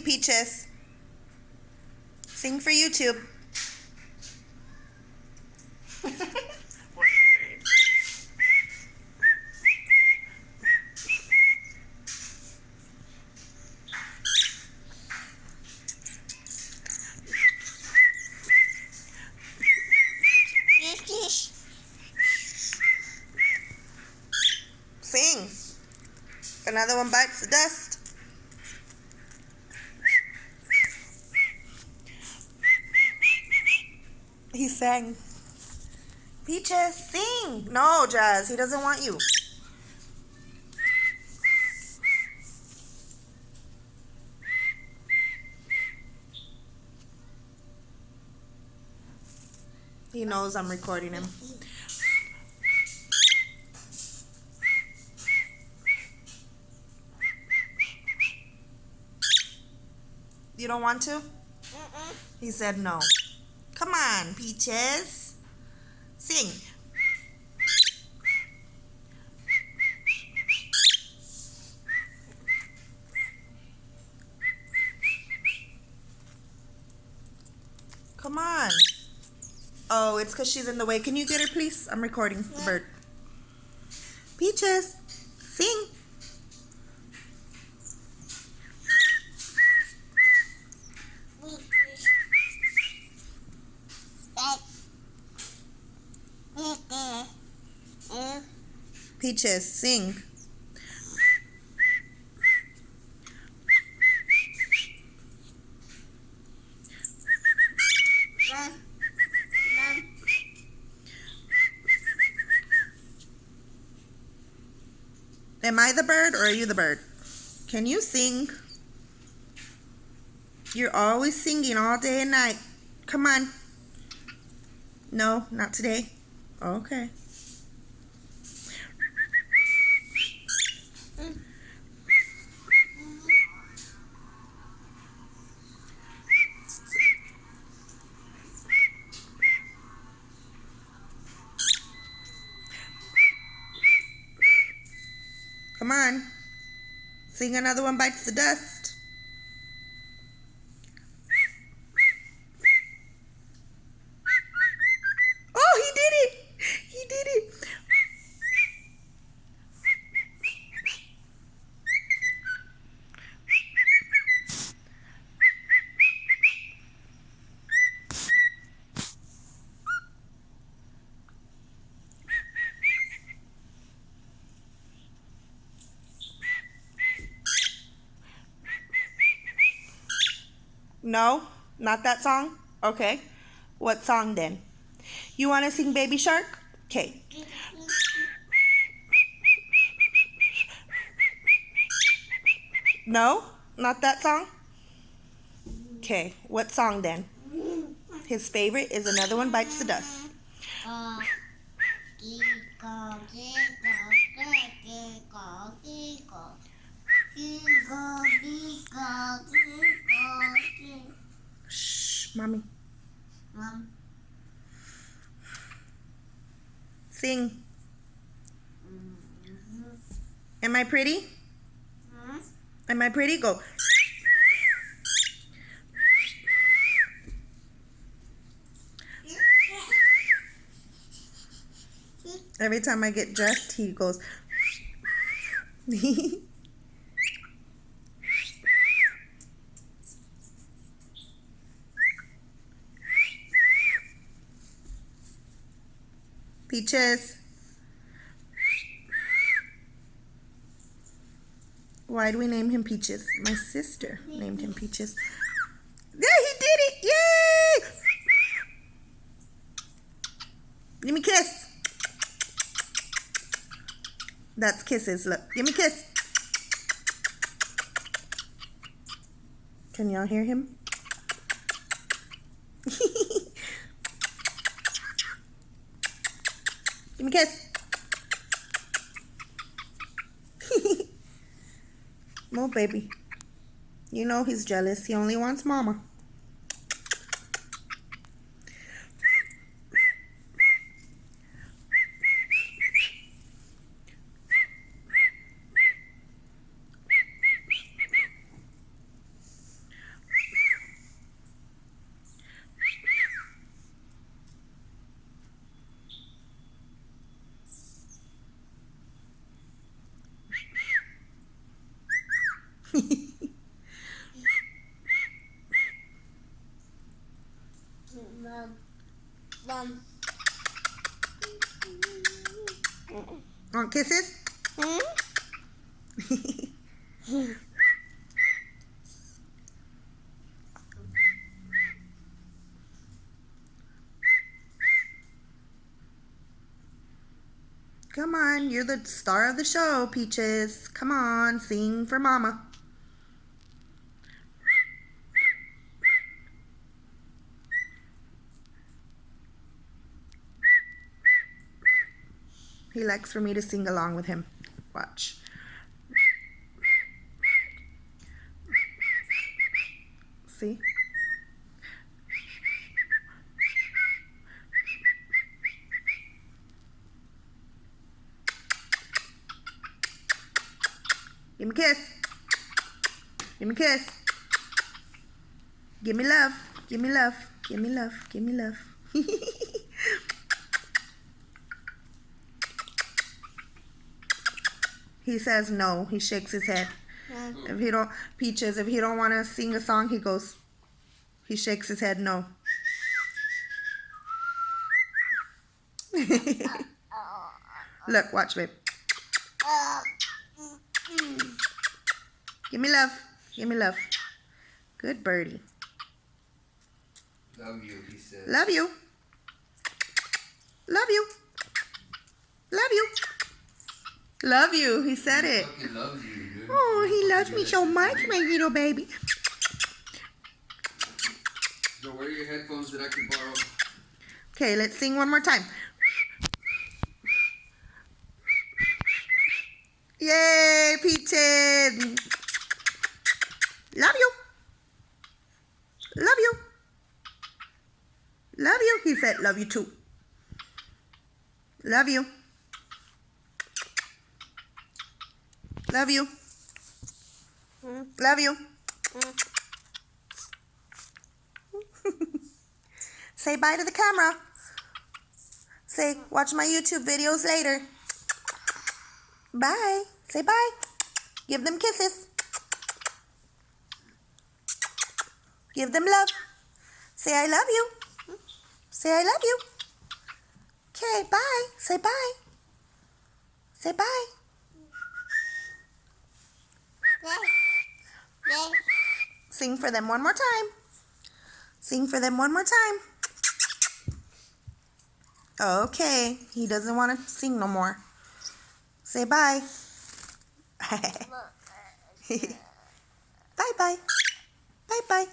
Sing, Peaches. Sing for YouTube. Sing. Another one bites the dust. He sang. Peaches, sing. No, Jazz, he doesn't want you. He knows I'm recording him. You don't want to? He said no. Come on, Peaches. Sing. Come on. Oh, it's because she's in the way. Can you get her, please? I'm recording the bird. Peaches, sing. Peaches, sing. Am I the bird or are you the bird? Can you sing? You're always singing all day and night. Come on. No, not today. Okay. Come on. Sing Another One Bites the Dust. Oh, he did it. He did it. No, not that song? Okay. What song then? You want to sing Baby Shark? Okay. No, not that song? Okay. What song then? His favorite is Another One Bites the Dust. Shh, mommy. Mom. Sing. Am I pretty? Am I pretty? Go. Every time I get dressed, he goes. Peaches. Why do we name him Peaches? My sister named him Peaches. Yeah, he did it! Yay! Give me a kiss. That's kisses. Look, give me a kiss. Can y'all hear him? Give me a kiss. No, baby. You know he's jealous. He only wants mama. Want kisses? Come on, you're the star of the show, Peaches. Come on, sing for Mama. He likes for me to sing along with him. Watch. See? Give me a kiss. Give me a kiss. Give me love. Give me love. Give me love. Give me love. He says no. He shakes his head. If he don't, Peaches, if he don't want to sing a song, he shakes his head no. Look, watch me. Give me love. Give me love. Good birdie. Love you, he said. Love you. Love you. Love you. Love you. He said it. He loves you, dude. Oh, he loves me so much, my little baby. So where are your headphones that I can borrow? Okay, let's sing one more time. Yay, Peaches. Love you. Love you. Love you. He said, love you too. Love you. Love you. Love you. Say bye to the camera. Say, watch my YouTube videos later. Bye. Say bye. Give them kisses. Give them love. Say, I love you. Say, I love you. Okay, bye. Say bye. Say bye. Sing for them one more time. Sing for them one more time. Okay, he doesn't want to sing no more. Say bye. Bye-bye. Bye-bye. Bye-bye.